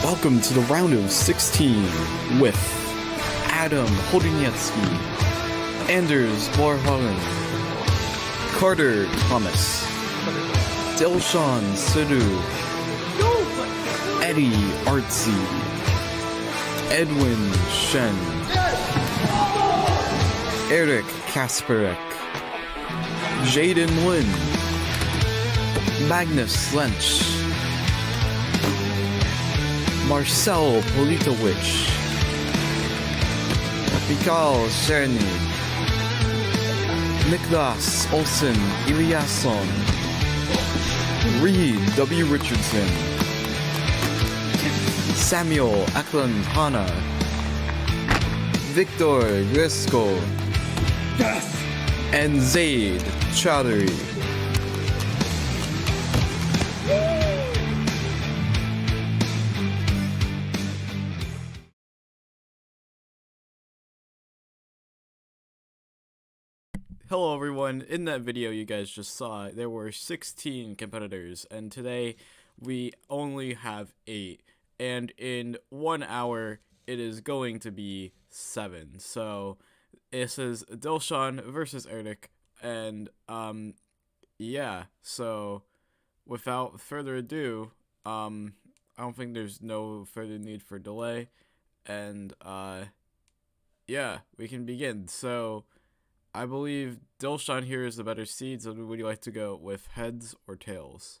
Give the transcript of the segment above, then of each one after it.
Welcome to the round of 16 with Adam Hoduniecki, Anders Warholm, Carter Thomas, Dilshawn Sidhu, Eddie Artsy, Edwin Shen, Eryk Kasperek, Jaden Lin, Magnus Lench, Marcel Politowicz, Mikhail Cherny, Niklas Olsen Eliasson, Reed W. Richardson, Samuel Ackland Hanna, Victor Grisco, and Zaid Chowdhury. Hello everyone, in that video you guys just saw, there were 16 competitors, and today we only have 8, and in 1 hour it is going to be 7, so this is Dilshawn versus Eryk, and yeah, so without further ado, I don't think there's no further need for delay, and yeah, we can begin. So I believe Dilshawn here is the better seed, so would you like to go with heads or tails?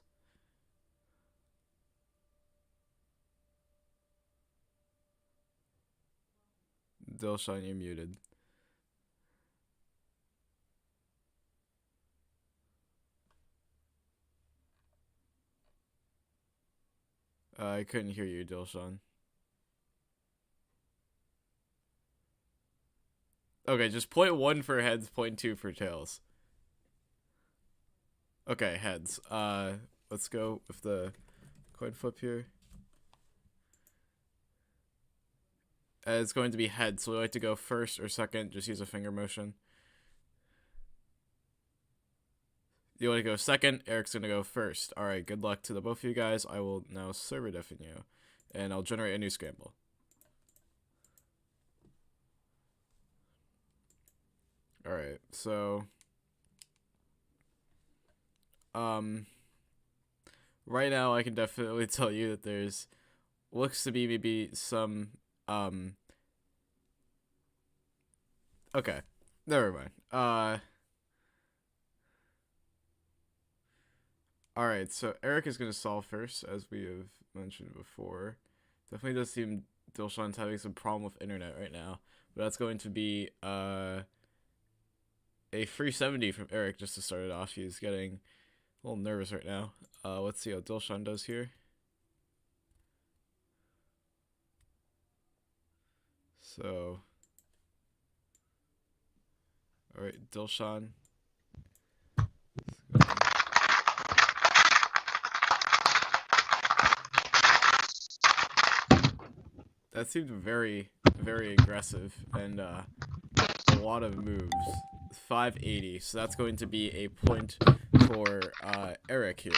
Dilshawn, you're muted. I couldn't hear you, Dilshawn. Okay, just point 1 for heads, point 2 for tails. Okay, heads. Let's go with the coin flip here. It's going to be heads, so we like to go first or second, just use a finger motion. You want to go second, Eryk's going to go first. Alright, good luck to the both of you guys. I will now server deafen you, and I'll generate a new scramble. Alright, so right now I can definitely tell you that there's looks to be maybe some okay, never mind. Alright, so Eryk is gonna solve first, as we have mentioned before. Definitely does seem Dilshawn's having some problem with internet right now. But that's going to be a 370 from Eryk just to start it off. He's getting a little nervous right now. Let's see how Dilshawn does here. So, alright, Dilshawn. That seemed very, very aggressive and a lot of moves. 580, so that's going to be a point for Eryk here.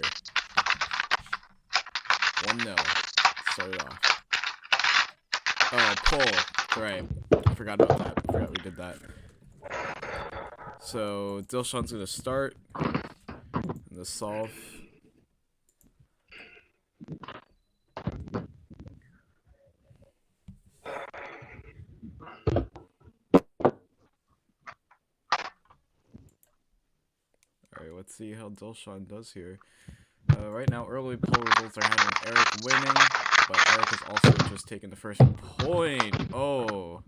1-0. Start it off. Oh, pull. Right. I forgot about that. I forgot we did that. So Dilshawn's gonna start. And the solve. Let's see how Dilshawn does here. Right now, early poll results are having Eryk winning, but Eryk has also just taken the first point. Oh,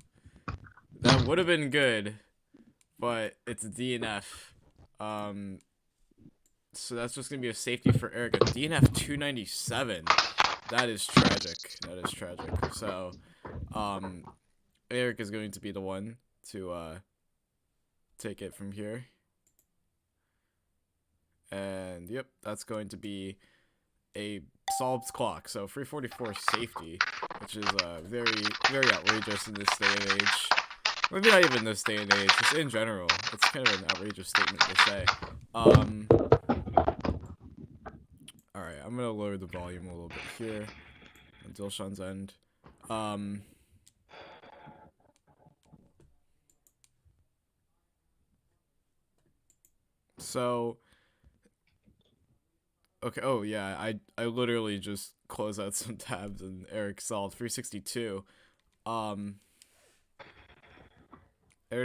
that would have been good, but it's DNF. So that's just gonna be a safety for Eryk. A DNF 297. That is tragic. That is tragic. So, Eryk is going to be the one to take it from here. And yep, that's going to be a solved clock. So 344 safety, which is very, very outrageous in this day and age. Maybe not even this day and age, just in general. It's kind of an outrageous statement to say. Alright, I'm gonna lower the volume a little bit here. on Dilshawn's end. So okay. Oh yeah, I literally just closed out some tabs and Eryk solved 362. Eryk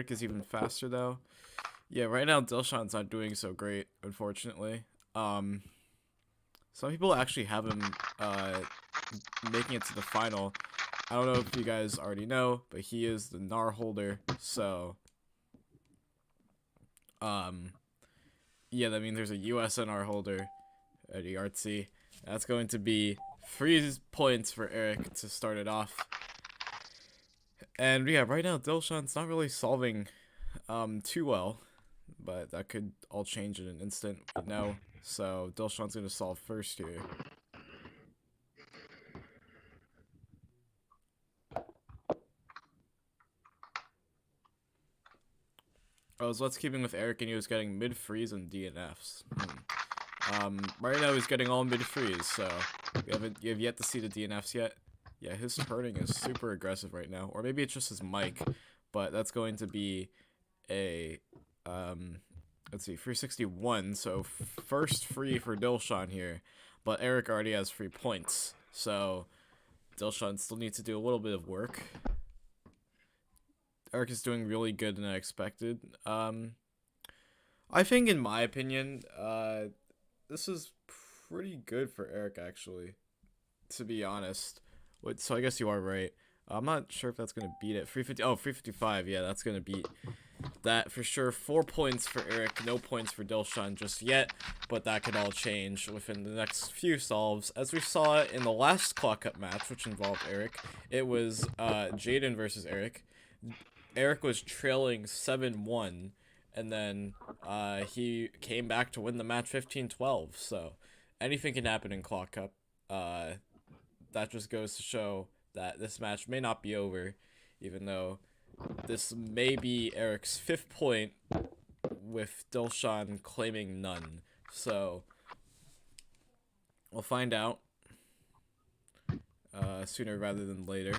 is even faster though. Yeah, right now Dilshawn's not doing so great, unfortunately. Some people actually have him making it to the final. I don't know if you guys already know, but he is the NAR holder, so yeah, that means there's a USNR holder at ERC. That's going to be 3 points for Eryk to start it off. And yeah, right now Dilshawn's not really solving too well, but that could all change in an instant. No, so Dilshawn's going to solve first here. Oh, so let's keep him with Eryk, and he was getting mid-freeze and DNFs. Right now he's getting all mid-freeze, so you have yet to see the DNFs yet. Yeah, his turning is super aggressive right now, or maybe it's just his mic, but that's going to be a, let's see, 361, so first free for Dilshawn here, but Eryk already has 3 points, so Dilshawn still needs to do a little bit of work. Eryk is doing really good than I expected. I think, in my opinion, this is pretty good for Eryk, actually, to be honest. So I guess you are right. I'm not sure if that's going to beat it. 350. Oh, 355. Yeah, that's going to beat that for sure. 4 points for Eryk. No points for Dilshawn just yet, but that could all change within the next few solves. As we saw in the last clock up match, which involved Eryk, it was Jaden versus Eryk. Eryk was trailing 7-1, and then he came back to win the match 15-12. So anything can happen in clock up. That just goes to show that this match may not be over, even though this may be Eryk's 5th point, with Dilshawn claiming none. So we'll find out sooner rather than later.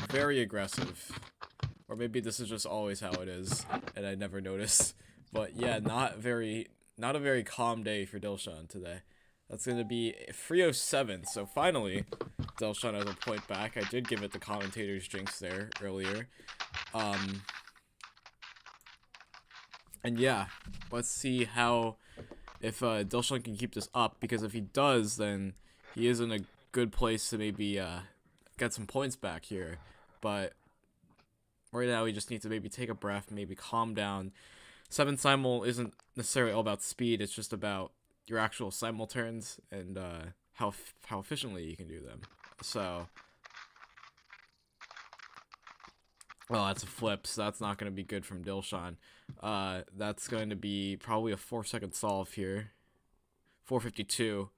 Very aggressive. Or maybe this is just always how it is, and I never noticed. But yeah, not a very calm day for Dilshawn today. That's going to be 307. So finally, Dilshawn has a point back. I did give it the commentators jinx there earlier. And yeah, let's see if Dilshawn can keep this up, because if he does, then he is in a good place to maybe get some points back here. But right now, we just need to maybe take a breath, maybe calm down. 7 simul isn't necessarily all about speed. It's just about your actual simul turns and how efficiently you can do them. So, well, that's a flip, so that's not going to be good from Dilshawn. That's going to be probably a 4-second solve here. 452.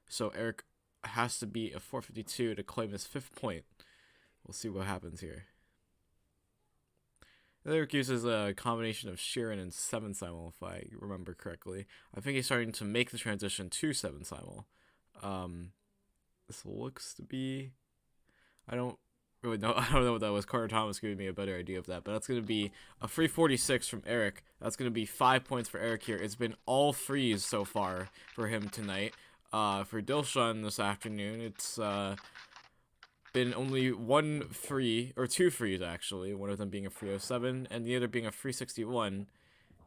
So Eryk has to be a 452 to claim his 5th point. We'll see what happens here. Eryk uses a combination of Sheeran and 7 simul, if I remember correctly. I think he's starting to make the transition to 7 simul. This looks to be... I don't really know. I don't know what that was. Carter Thomas giving me a better idea of that. But that's going to be a 346 from Eryk. That's going to be 5 points for Eryk here. It's been all frees so far for him tonight. For Dilshawn this afternoon, it's... been only 1 free, or 2 frees actually, one of them being a 307 and the other being a 361,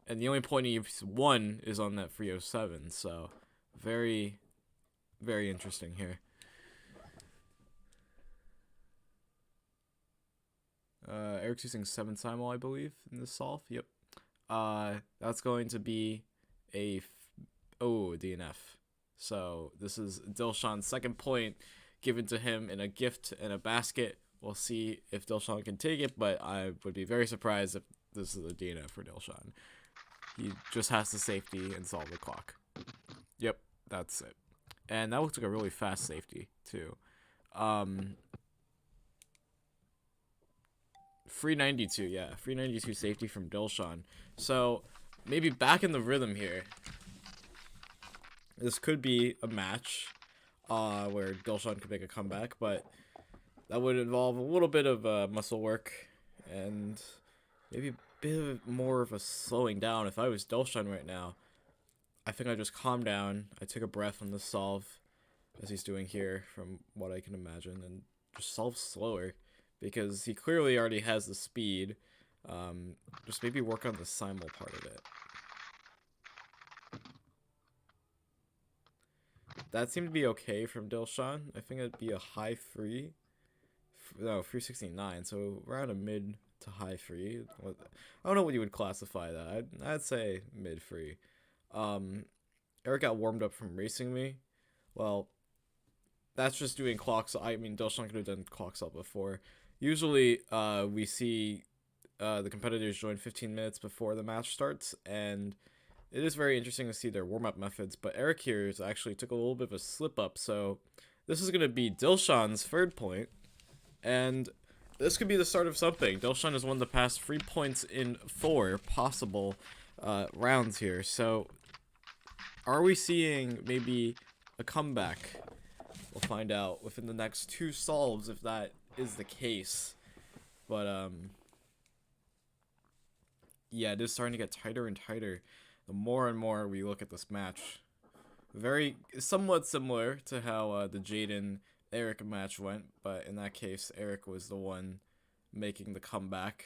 and the only point he's won is on that 307, so very, very interesting here. Eryk's using 7 simul, I believe, in this solve. Yep. That's going to be a DNF. So this is Dilshawn's 2nd point, given to him in a gift in a basket. We'll see if Dilshawn can take it, but I would be very surprised if this is a DNF for Dilshawn. He just has the safety and solve the clock. Yep, that's it. And that looks like a really fast safety, too. 392, yeah. 392 safety from Dilshawn. So, maybe back in the rhythm here. This could be a match. where Dilshawn could make a comeback, but that would involve a little bit of muscle work and maybe a bit more of a slowing down. If I was Dilshawn right now, I think I'd just calm down. I take a breath on the solve, as he's doing here, from what I can imagine, and just solve slower, because he clearly already has the speed. Just maybe work on the simul part of it. That seemed to be okay from Dilshawn. I think it'd be a high free. No, 369, so around a mid to high free. I don't know what you would classify that. I'd say mid free. Eryk got warmed up from racing me. Well, that's just doing clocks. I mean, Dilshawn could have done clocks up before. Usually, we see the competitors join 15 minutes before the match starts, and it is very interesting to see their warm-up methods. But Eryk here actually took a little bit of a slip-up, so this is going to be Dilshawn's third point, and this could be the start of something. Dilshawn has won the past 3 points in 4 possible rounds here, so are we seeing maybe a comeback? We'll find out within the next 2 solves if that is the case. But yeah, it is starting to get tighter and tighter the more and more we look at this match. Very somewhat similar to how the Jaden Eryk match went, but in that case Eryk was the one making the comeback.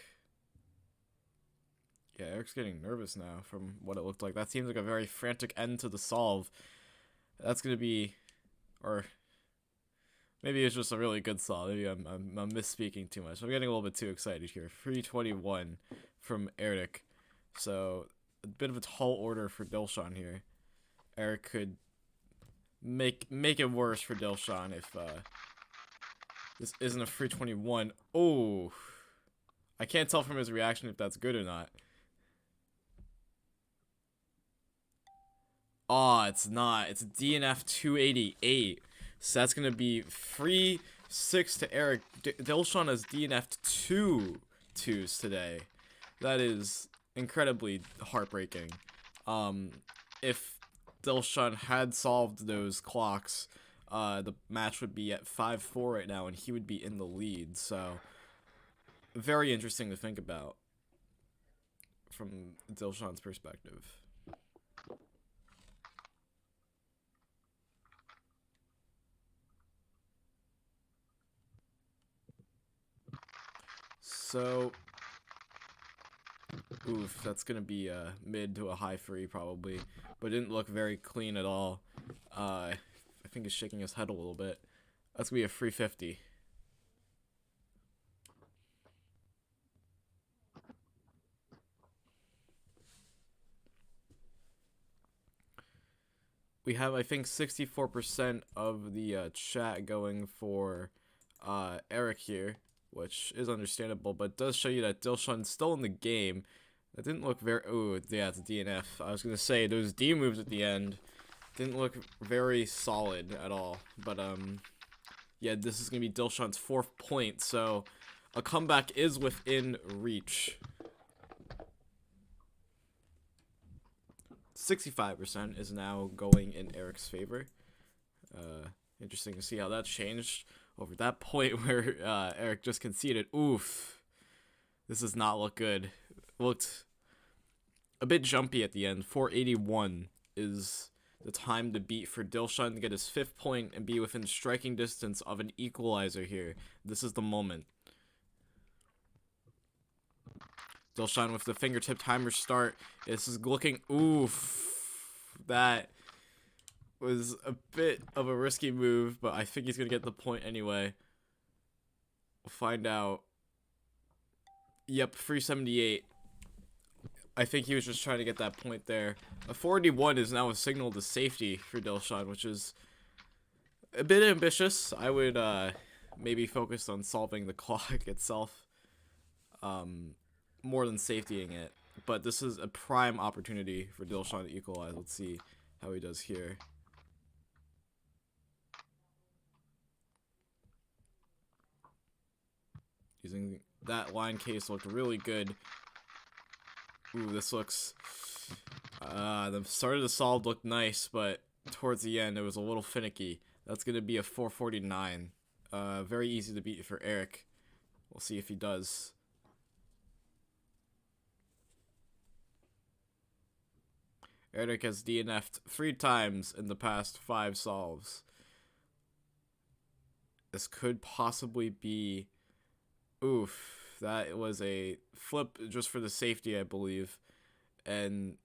Yeah, Eric's getting nervous now from what it looked like. That seems like a very frantic end to the solve. That's gonna be, or maybe it's just a really good solve. Maybe I'm misspeaking too much. I'm getting a little bit too excited here. 321 from Eryk. So a bit of a tall order for Dilshawn here. Eryk could make it worse for Dilshawn if this isn't a 321. Oh, I can't tell from his reaction if that's good or not. Oh, it's not. It's DNF 288. So that's going to be 3-6 to Eryk. Dilshawn has DNF'd 2 twos today. That is incredibly heartbreaking. If Dilshawn had solved those clocks, the match would be at 5-4 right now, and he would be in the lead. So, very interesting to think about from Dilshawn's perspective. So, oof, that's going to be a mid to a high free probably, but it didn't look very clean at all. I think he's shaking his head a little bit. That's going to be a 350. We have, I think, 64% of the chat going for Eryk here, which is understandable, but does show you that Dilshawn's still in the game. That didn't look very... Oh, yeah, it's a DNF. I was going to say, those D moves at the end didn't look very solid at all. But, yeah, this is going to be Dilshawn's 4th point, so a comeback is within reach. 65% is now going in Eryk's favor. Interesting to see how that's changed over that point where Eryk just conceded. Oof. This does not look good. Looked a bit jumpy at the end. 481 is the time to beat for Dilshawn to get his 5th point and be within striking distance of an equalizer here. This is the moment. Dilshawn with the fingertip timer start. This is looking... Oof. That was a bit of a risky move, but I think he's going to get the point anyway. We'll find out. Yep, 378. I think he was just trying to get that point there. A 481 is now a signal to safety for Dilshawn, which is a bit ambitious. I would maybe focus on solving the clock itself more than safetying it. But this is a prime opportunity for Dilshawn to equalize. Let's see how he does here. Using that line case looked really good. Ooh, this looks... the start of the solve looked nice, but towards the end it was a little finicky. That's going to be a 449. Very easy to beat for Eryk. We'll see if he does. Eryk has DNF'd 3 times in the past 5 solves. This could possibly be... Oof. That was a flip just for the safety, I believe. And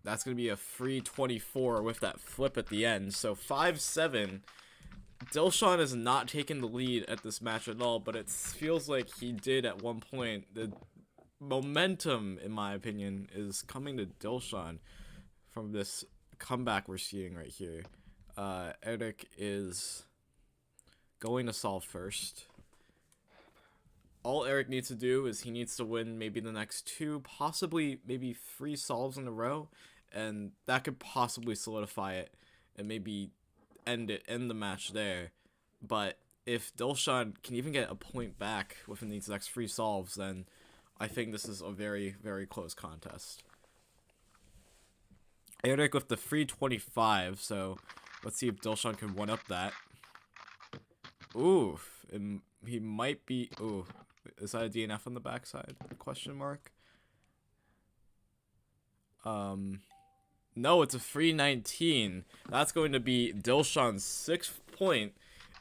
that's going to be a free 24 with that flip at the end. So 5-7. Dilshawn is not taking the lead at this match at all, but it feels like he did at one point. The momentum, in my opinion, is coming to Dilshawn from this comeback we're seeing right here. Eryk is going to solve first. All Eryk needs to do is he needs to win maybe the next 2, possibly maybe 3 solves in a row, and that could possibly solidify it and maybe end the match there. But if Dilshawn can even get a point back within these next 3 solves, then I think this is a very, very close contest. Eryk with the 325, so let's see if Dilshawn can one-up that. Oof, and he might be... Ooh, is that a DNF on the backside? Question mark. No, it's a 319. That's going to be Dilshawn's 6th point,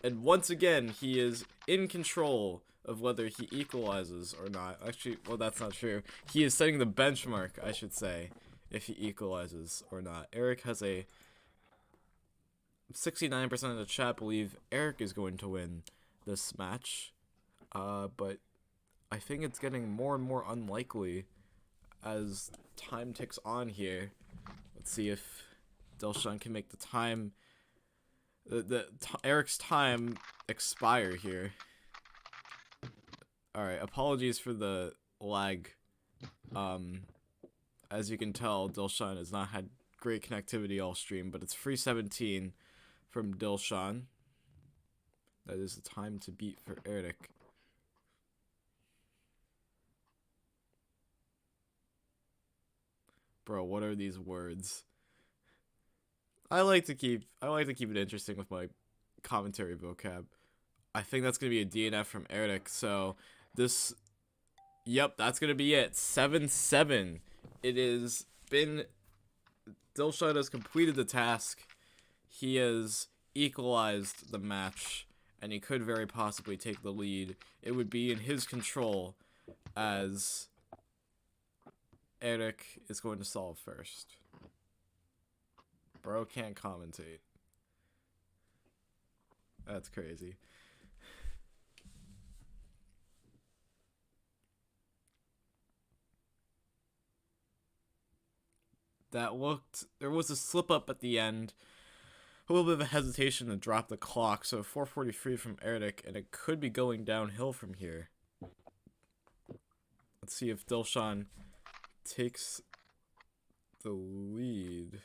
and once again, he is in control of whether he equalizes or not. Actually, well, that's not true. He is setting the benchmark, I should say, if he equalizes or not. Eryk has a 69% of the chat believe Eryk is going to win this match, but I think it's getting more and more unlikely as time ticks on here. Let's see if Dilshawn can make the time, Eryk's time expire here. Alright, apologies for the lag. As you can tell, Dilshawn has not had great connectivity all stream, but it's 317 from Dilshawn. That is the time to beat for Eryk. Bro, what are these words? I like to keep it interesting with my commentary vocab. I think that's gonna be a DNF from Eryk. So this, yep, that's gonna be it. 7-7. It is been. Dilshawn has completed the task. He has equalized the match, and he could very possibly take the lead. It would be in his control, as Eryk is going to solve first. Bro can't commentate. That's crazy. There was a slip up at the end. A little bit of a hesitation to drop the clock, so 443 from Eryk, and it could be going downhill from here. Let's see if Dilshawn takes the lead.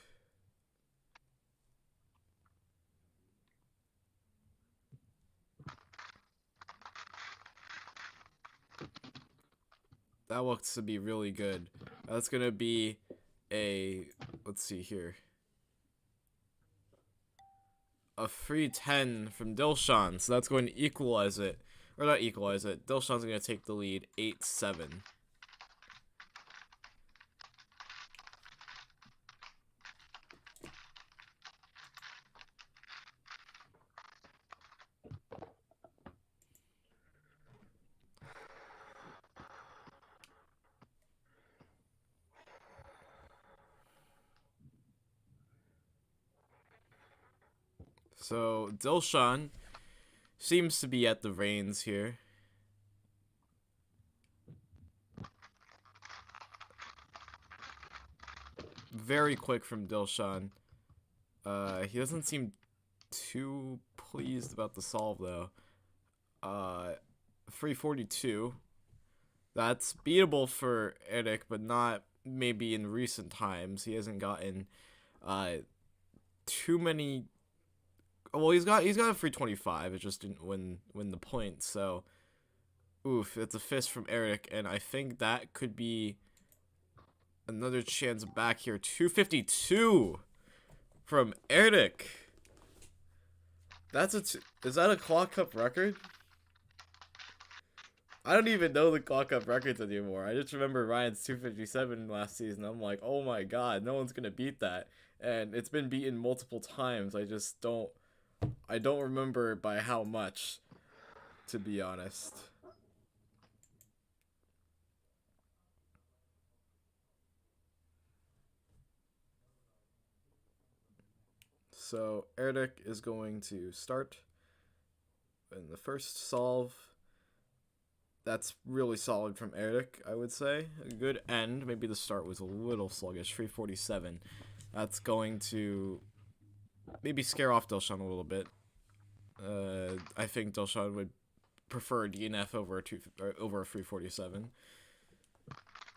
That looks to be really good. That's gonna be a, let's see here, a 310 from Dilshawn, so that's going to equalize it, or not equalize it. Dilshawn's going to take the lead, 8-7. So Dilshawn seems to be at the reins here. Very quick from Dilshawn. He doesn't seem too pleased about the solve though. 342. That's beatable for Eryk, but not maybe in recent times. He hasn't gotten too many. Well, he's got a 325. It just didn't win the point. So, oof, it's a fist from Eryk, and I think that could be another chance back here. 252 from Eryk. Is that a Claw Cup record? I don't even know the Claw Cup records anymore. I just remember Ryan's 257 last season. I'm like, oh my god, no one's gonna beat that. And it's been beaten multiple times. I don't remember by how much, to be honest. So Eryk is going to start in the first solve. That's really solid from Eryk, I would say. A good end. Maybe the start was a little sluggish. 347. That's going to maybe scare off Dilshawn a little bit. I think Dilshawn would prefer a DNF over a 347.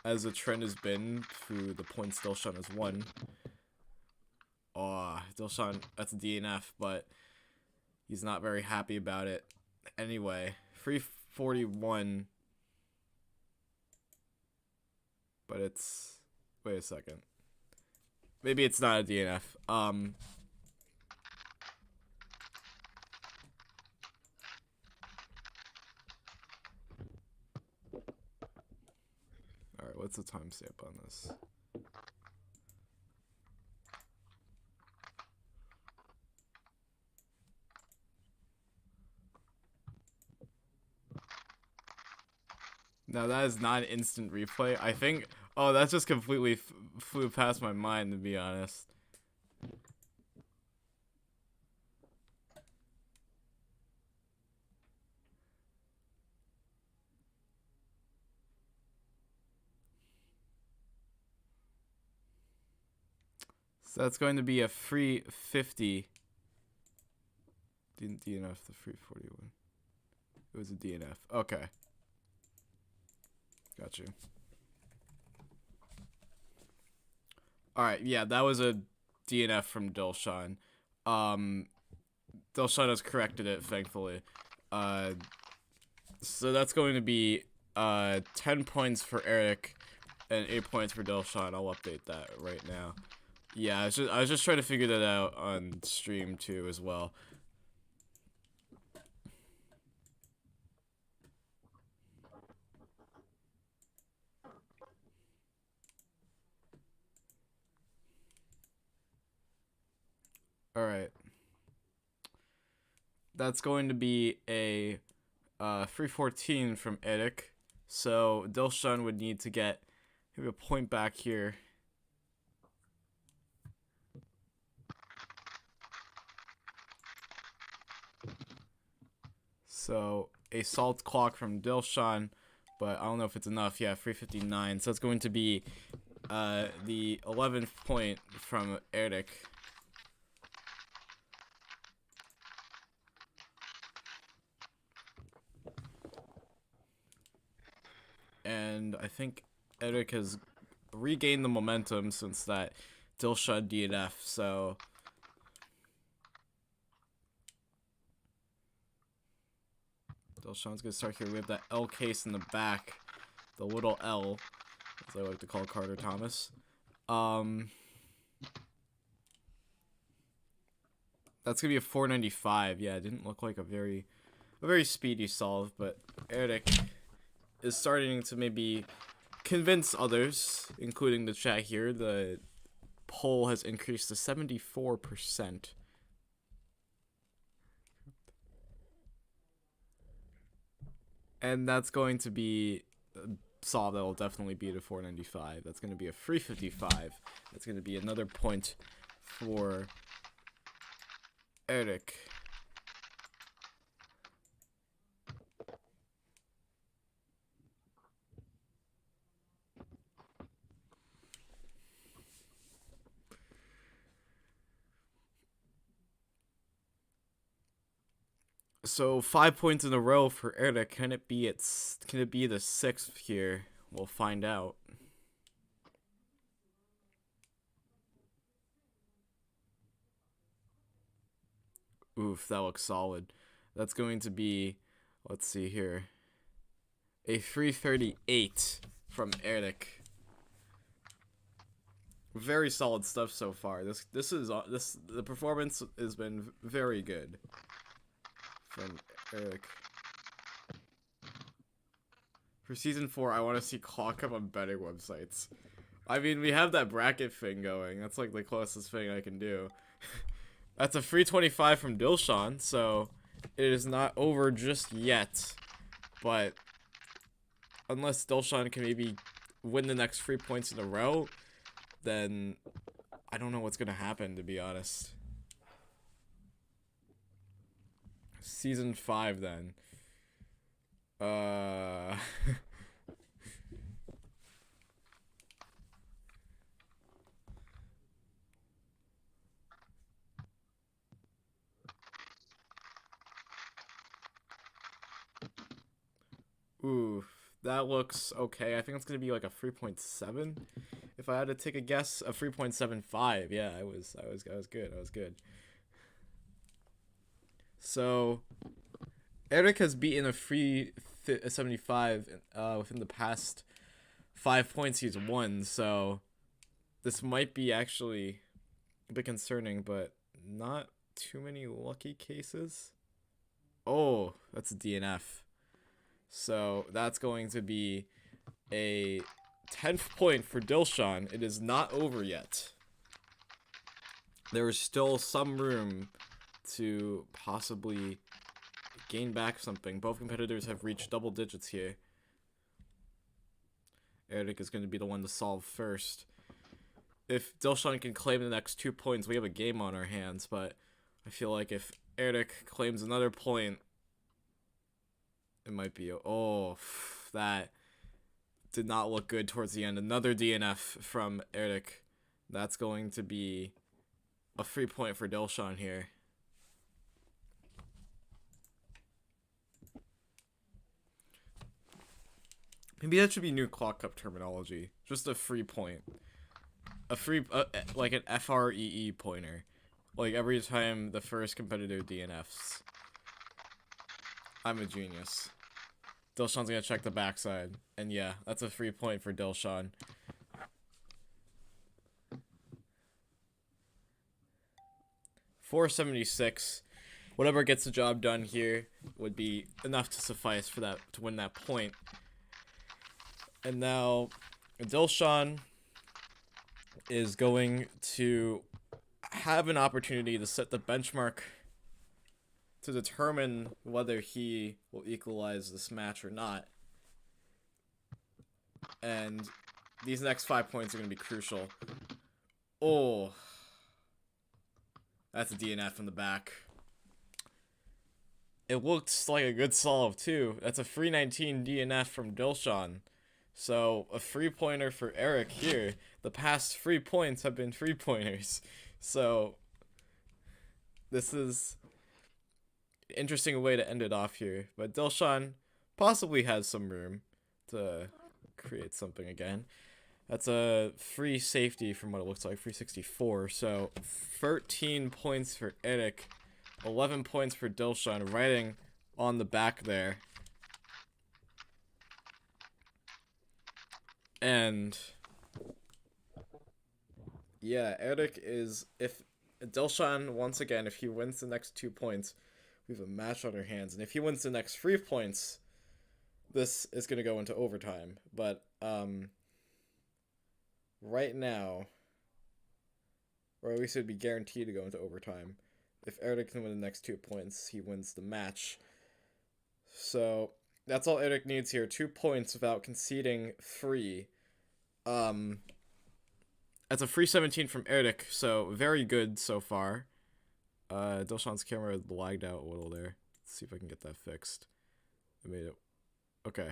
As the trend has been through the points Dilshawn has won. Oh, Dilshawn, that's a DNF, but he's not very happy about it. Anyway, 341. But it's... Wait a second. Maybe it's not a DNF. Alright, what's the timestamp on this? No, that is not an instant replay. I think... Oh, that just completely flew past my mind, to be honest. So that's going to be a free 50. Didn't DNF the free 41. It was a DNF. Okay. Got you. Alright, yeah, that was a DNF from Dilshawn. Dilshawn has corrected it, thankfully. So that's going to be 10 points for Eryk and 8 points for Dilshawn. I'll update that right now. Yeah, I was just trying to figure that out on stream too as well. Alright. That's going to be a 314 from Eryk. So Dilshawn would need to get maybe a point back here. So a salt clock from Dilshawn, but I don't know if it's enough. Yeah, 359. So it's going to be the 11th point from Eryk. And I think Eryk has regained the momentum since that Dilshawn DNF, so... Dilshawn's gonna start here. We have that L case in the back. The little L, as I like to call Carter Thomas. That's gonna be a 495. Yeah, it didn't look like a very speedy solve, but Eryk is starting to maybe convince others, including the chat here. The poll has increased to 74%. And that's going to be a solve that will definitely beat a 495. That's going to be a 355. That's going to be another point for Eryk. So 5 points in a row for Eryk. Can it be the 6th here? We'll find out. Oof, that looks solid. That's going to be, let's see here, a 338 from Eryk. Very solid stuff so far. The performance has been very good. from Eryk. For Season 4, I want to see clock up on betting websites. I mean, we have that bracket thing going. That's like the closest thing I can do. That's a free 25 from Dilshawn, so it is not over just yet. But unless Dilshawn can maybe win the next 3 points in a row, then I don't know what's going to happen, to be honest. Season 5, then. Ooh, that looks okay. I think it's gonna be like a 3.7. If I had to take a guess, a 3.75. Yeah, I was good. I was good. So, Eryk has beaten a 375 within the past 5 points he's won. So, this might be actually a bit concerning, but not too many lucky cases. Oh, that's a DNF. So that's going to be a 10th point for Dilshawn. It is not over yet. There is still some room to possibly gain back something. Both competitors have reached double digits here. Eryk is going to be the one to solve first. If Dilshawn can claim the next 2 points, we have a game on our hands, but I feel like if Eryk claims another point, it might be, oh, that did not look good towards the end. Another DNF from Eryk. That's going to be a 3 point for Dilshawn here. Maybe that should be new Clock Cup terminology. Just a 3 point. A free, like an FREE pointer. Like every time the first competitor DNFs. I'm a genius. Dilshawn's gonna check the backside. And yeah, that's a 3 point for Dilshawn. .476. Whatever gets the job done here would be enough to suffice for that to win that point. And now Dilshawn is going to have an opportunity to set the benchmark to determine whether he will equalize this match or not. And these next 5 points are going to be crucial. Oh. That's a DNF from the back. It looks like a good solve, too. That's a 319 DNF from Dilshawn. So, a 3-pointer for Eryk here. The past 3 points have been 3-pointers. So, this is an interesting way to end it off here. But Dilshawn possibly has some room to create something again. That's a free safety from what it looks like, 364. So, 13 points for Eryk, 11 points for Dilshawn, writing on the back there. And yeah, Eryk is, if Dilshawn, once again, if he wins the next 2 points, we have a match on our hands. And if he wins the next 3 points, this is going to go into overtime. But right now, or at least it would be guaranteed to go into overtime. If Eryk can win the next 2 points, he wins the match. So that's all Eryk needs here. 2 points without conceding 3. That's a free 17 from Eryk, so very good so far. Dilshawn's camera lagged out a little there. Let's see if I can get that fixed. I made it. Okay.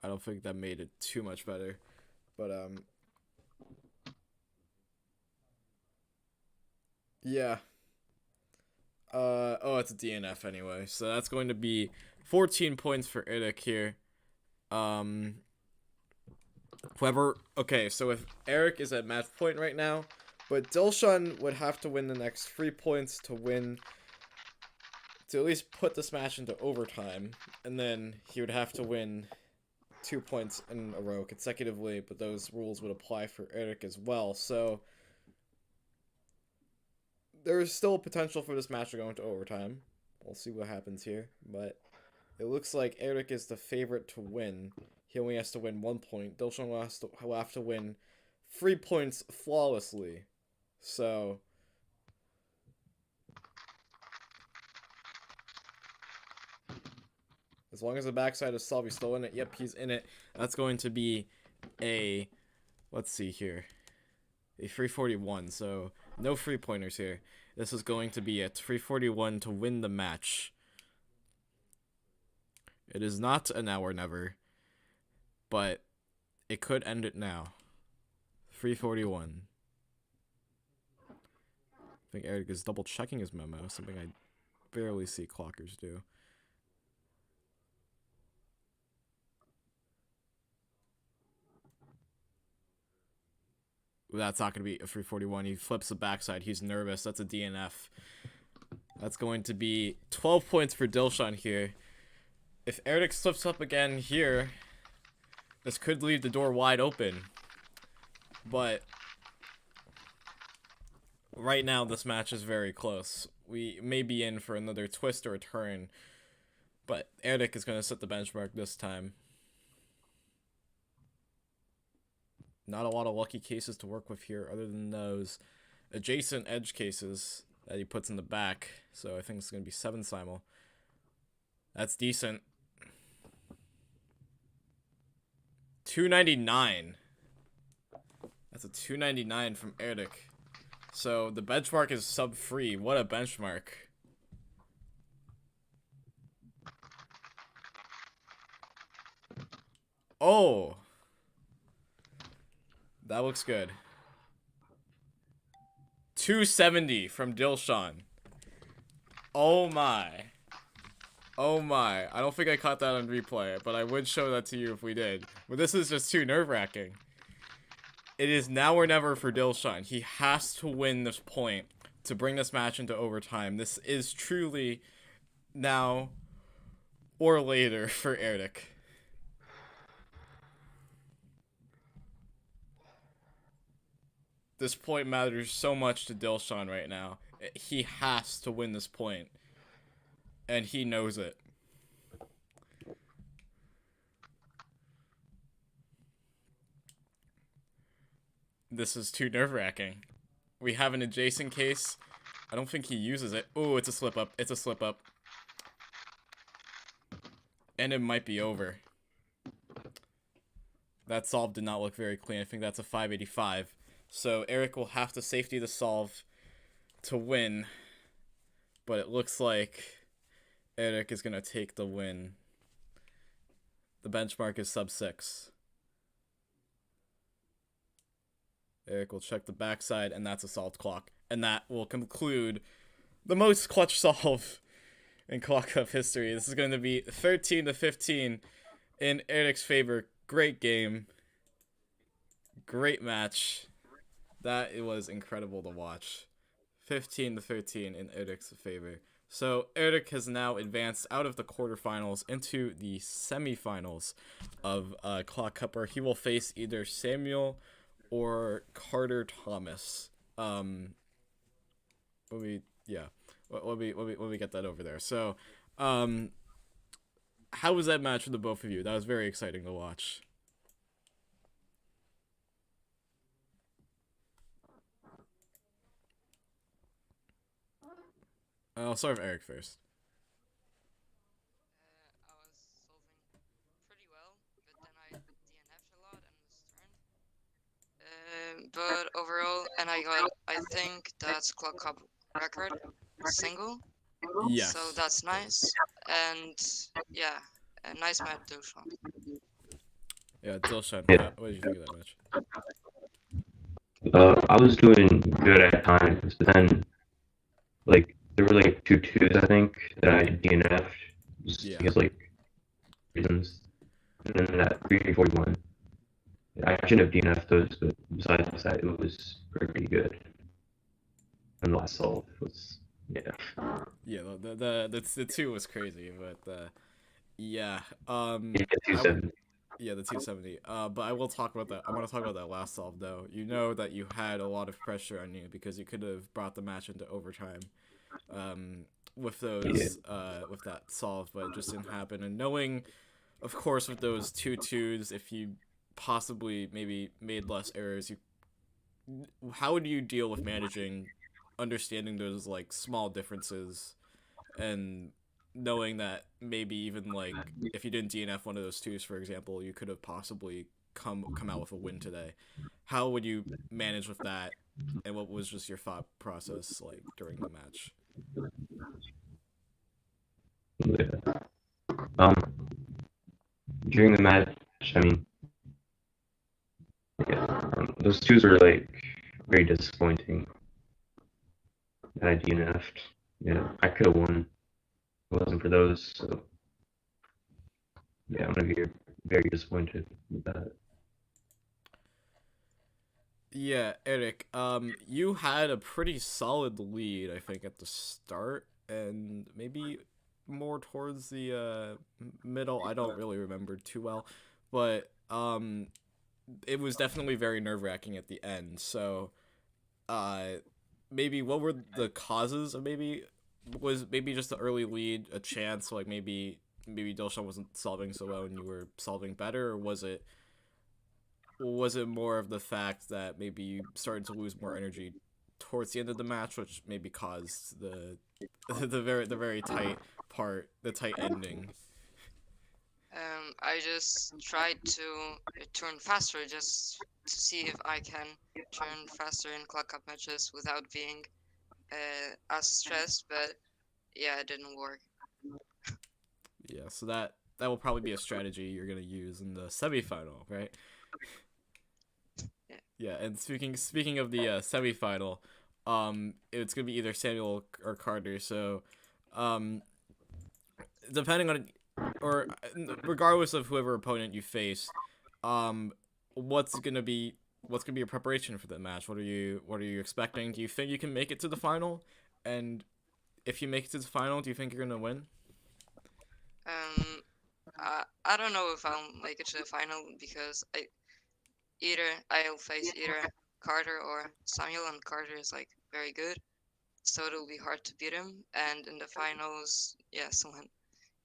I don't think that made it too much better. But, yeah. Oh, it's a DNF anyway. So that's going to be 14 points for Eryk here. Okay, so if Eryk is at match point right now, but Dilshawn would have to win the next 3 points to win, to at least put this match into overtime, and then he would have to win 2 points in a row consecutively, but those rules would apply for Eryk as well. So there is still potential for this match to go into overtime. We'll see what happens here, but it looks like Eryk is the favorite to win. He only has to win 1 point. Dilshawn will have to win 3 points flawlessly. So as long as the backside is solved, he's still in it. Yep, he's in it. That's going to be a, let's see here, a 341. So no 3-pointers here. This is going to be a 341 to win the match. It is not a now or never, but it could end it now. 341. I think Eryk is double checking his memo, something I barely see clockers do. That's not going to be a 341. He flips the backside. He's nervous. That's a DNF. That's going to be 12 points for Dilshawn here. If Eryk slips up again here, this could leave the door wide open. But right now, this match is very close. We may be in for another twist or a turn, but Eryk is going to set the benchmark this time. Not a lot of lucky cases to work with here other than those adjacent edge cases that he puts in the back. So I think it's going to be 7 simul. That's decent. 299. That's a 299 from Eryk. So the benchmark is sub 3. What a benchmark. Oh. That looks good. 270 from Dilshawn. Oh my. Oh my. I don't think I caught that on replay, but I would show that to you if we did. But this is just too nerve-wracking. It is now or never for Dilshawn. He has to win this point to bring this match into overtime. This is truly now or later for Eryk. This point matters so much to Dilshawn right now. He has to win this point. And he knows it. This is too nerve-wracking. We have an adjacent case. I don't think he uses it. Oh, it's a slip-up. It's a slip-up. And it might be over. That solve did not look very clean. I think that's a 585. So Eryk will have to safety the solve to win. But it looks like Eryk is going to take the win. The benchmark is sub 6. Eryk will check the backside, and that's a solved clock. And that will conclude the most clutch solve in Clock Cup history. This is going to be 13-15 in Eryk's favor. Great game. Great match. That was incredible to watch. 15-13 in Eryk's favor. So Eryk has now advanced out of the quarterfinals into the semifinals of Clock Cup, where he will face either Samuel or Carter Thomas. Let me get that over there. So, how was that match for the both of you? That was very exciting to watch. I'll start with Eryk first. I was solving pretty well, but then I DNF'd a lot and was turned. But overall, and I think that's Clock Cup record, single. Yes. So that's nice. And yeah, a nice match, Dilshawn. Yeah, Dilshawn. Yeah. What did you think of that match? I was doing good at times, but then, like, there were like 2-2s, I think, that I DNF'd just Yeah. because, like, reasons. And then that 341. I shouldn't have DNF'd those, but besides that, it was pretty good. And the last solve was, yeah. Yeah, the 2 was crazy, but yeah. Yeah, 270. Yeah, the 270. But I will talk about that. I want to talk about that last solve though. You know that you had a lot of pressure on you because you could have brought the match into overtime, with those with that solve, but it just didn't happen. And knowing, of course, with those 2-2s, if you possibly maybe made less errors, how would you deal with managing, understanding those like small differences, and knowing that maybe even like if you didn't DNF one of those twos, for example, you could have possibly come out with a win today. How would you manage with that, and what was just your thought process like during the match? Yeah. Um, During the match, I mean, yeah, those twos were like very disappointing. That I DNF'd. Yeah, I could have won if it wasn't for those. So yeah, I'm gonna be very disappointed with that. Yeah, Eryk, you had a pretty solid lead, I think, at the start, and maybe more towards the middle. I don't really remember too well, but it was definitely very nerve-wracking at the end. So, uh, maybe what were the causes of was maybe just the early lead a chance, like maybe Dilshawn wasn't solving so well and you were solving better, or was it more of the fact that maybe you started to lose more energy towards the end of the match, which maybe caused the the very tight part, the tight ending? I just tried to turn faster just to see if I can turn faster in Club Cup matches without being as stressed, but yeah, it didn't work. Yeah, so that will probably be a strategy you're gonna use in the semifinal, right? Yeah. Yeah, and speaking of the semifinal, it's gonna be either Samuel or Carter. So, um, depending on, or regardless of whoever opponent you face, um, what's gonna be your preparation for the match? What are you expecting? Do you think you can make it to the final? And if you make it to the final, do you think you're gonna win? Um, I don't know if I'll make it to the final because I'll face either Carter or Samuel, and Carter is like very good, so it'll be hard to beat him. And in the finals, yeah, someone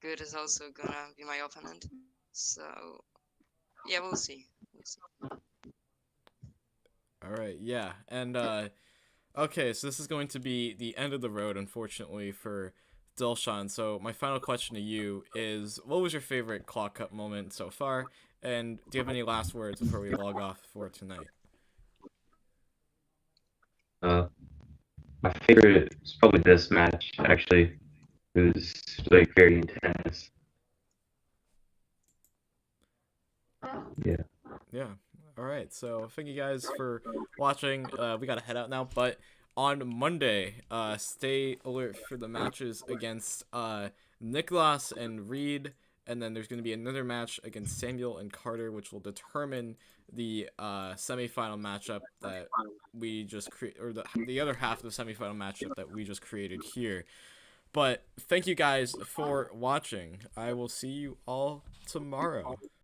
good is also gonna be my opponent. So yeah, we'll see. We'll see. All right, yeah, and okay, so this is going to be the end of the road, unfortunately, for Dilshawn. So my final question to you is, what was your favorite Claw Cup moment so far? And do you have any last words before we log off for tonight? Uh, my favorite is probably this match. Actually, it was like very intense. Yeah. Yeah. All right. So thank you guys for watching. We gotta head out now, but on Monday, stay alert for the matches against Nicholas and Reed, and then there's going to be another match against Samuel and Carter, which will determine the semifinal matchup that we just create, or the other half of the semifinal matchup that we just created here. But thank you guys for watching. I will see you all tomorrow.